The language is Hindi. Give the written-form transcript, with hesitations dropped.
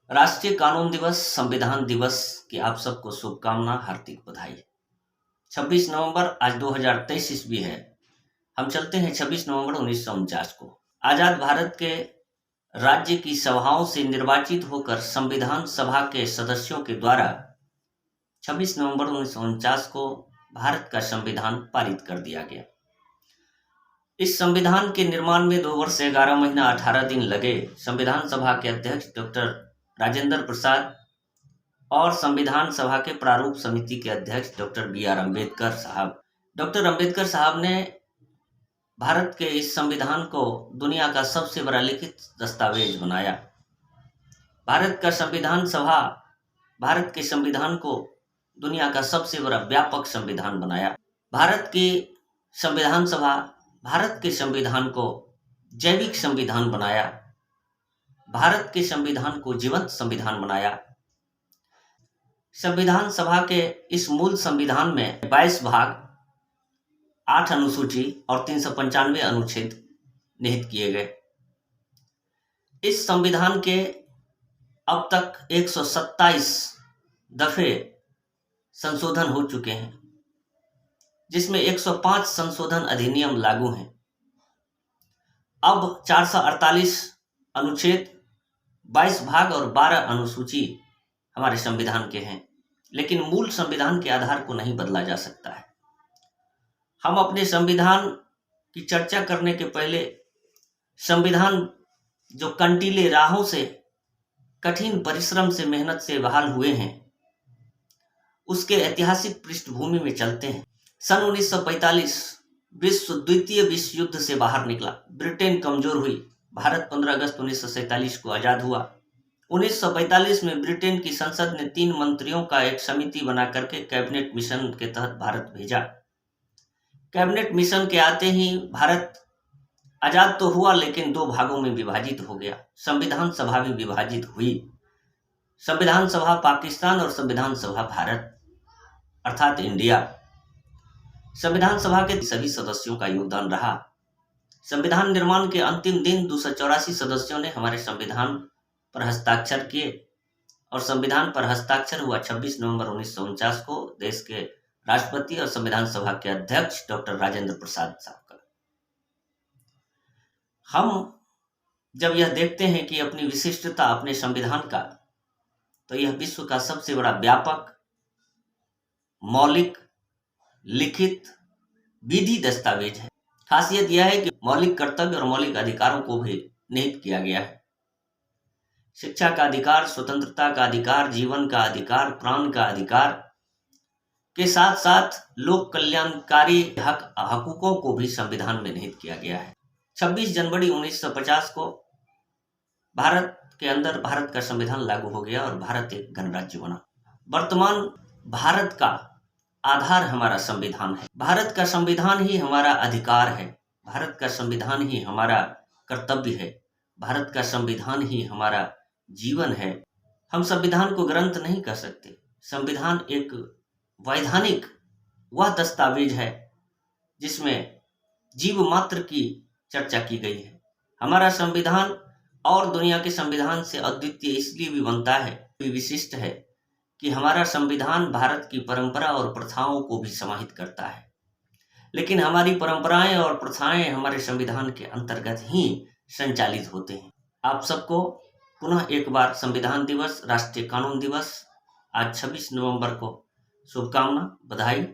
राष्ट्रीय कानून दिवस, संविधान दिवस की आप सबको शुभकामना, हार्दिक बधाई। 26 नवंबर आज 2023 ईस्वी है। हम चलते हैं 26 नवंबर 1949 को। आजाद भारत के राज्य की सभाओं से निर्वाचित होकर संविधान सभा के सदस्यों के द्वारा 26 नवंबर 1949 को भारत का संविधान पारित कर दिया गया। इस संविधान के निर्माण में 2 वर्ष 11 महीना 18 दिन लगे। संविधान सभा के अध्यक्ष डॉक्टर राजेंद्र प्रसाद और संविधान सभा के प्रारूप समिति के अध्यक्ष डॉक्टर बी.आर. अम्बेडकर साहब। डॉक्टर अम्बेडकर साहब ने भारत के इस संविधान को दुनिया का सबसे बड़ा लिखित दस्तावेज बनाया। भारत का संविधान सभा भारत के संविधान को दुनिया का सबसे बड़ा व्यापक संविधान बनाया। भारत की संविधान सभा भारत के संविधान को जैविक संविधान बनाया। भारत के संविधान को जीवंत संविधान बनाया। संविधान सभा के इस मूल संविधान में 22 भाग, 8 अनुसूची और 395 अनुच्छेद निहित किए गए। इस संविधान के अब तक 127 दफे संशोधन हो चुके हैं, जिसमें 105 संशोधन अधिनियम लागू हैं। अब 448 अनुच्छेद, 22 भाग और 12 अनुसूची हमारे संविधान के हैं, लेकिन मूल संविधान के आधार को नहीं बदला जा सकता है। हम अपने संविधान की चर्चा करने के पहले संविधान जो कंटीले राहों से, कठिन परिश्रम से, मेहनत से बहाल हुए हैं, उसके ऐतिहासिक पृष्ठभूमि में चलते हैं। सन 1945 द्वितीय विश्व युद्ध से बाहर निकला। ब्रिटेन कमजोर हुई। भारत 15 अगस्त 1947 को आजाद हुआ। 1945 में ब्रिटेन की संसद ने 3 मंत्रियों का एक समिति बना करके कैबिनेट मिशन के तहत भारत भेजा। कैबिनेट मिशन के आते ही भारत आजाद तो हुआ, लेकिन 2 भागों में विभाजित हो गया। संविधान सभा भी विभाजित हुई। संविधान सभा पाकिस्तान और संविधान सभा भारत अर्थात इंडिया। संविधान सभा के सभी सदस्यों का योगदान रहा। संविधान निर्माण के अंतिम दिन 284 सदस्यों ने हमारे संविधान पर हस्ताक्षर किए और संविधान पर हस्ताक्षर हुआ 26 नवंबर 1949 को देश के राष्ट्रपति और संविधान सभा के अध्यक्ष डॉक्टर राजेंद्र प्रसाद साहब का। हम जब यह देखते हैं कि अपनी विशिष्टता अपने संविधान का, तो यह विश्व का सबसे बड़ा व्यापक, मौलिक, लिखित, विधि दस्तावेज है। खासियत यह है कि मौलिक कर्तव्य और मौलिक अधिकारों को भी निहित किया गया है। शिक्षा का अधिकार, स्वतंत्रता का अधिकार, जीवन का अधिकार, प्राण का अधिकार के साथ साथ लोक कल्याणकारी हकूकों को भी संविधान में निहित किया गया है। 26 जनवरी 1950 को भारत के अंदर भारत का संविधान लागू हो गया और भारत एक गणराज्य बना। वर्तमान भारत का आधार हमारा संविधान है। भारत का संविधान ही हमारा अधिकार है। भारत का संविधान ही हमारा कर्तव्य है। भारत का संविधान ही हमारा जीवन है। हम संविधान को ग्रंथ नहीं कह सकते। संविधान एक वैधानिक वह दस्तावेज है जिसमें जीव मात्र की चर्चा की गई है। हमारा संविधान और दुनिया के संविधान से अद्वितीय इसलिए भी बनता है, विशिष्ट है, कि हमारा संविधान भारत की परंपरा और प्रथाओं को भी समाहित करता है। लेकिन हमारी परंपराएं और प्रथाएं हमारे संविधान के अंतर्गत ही संचालित होते हैं। आप सबको पुनः एक बार संविधान दिवस, राष्ट्रीय कानून दिवस आज 26 नवंबर को शुभकामना, बधाई।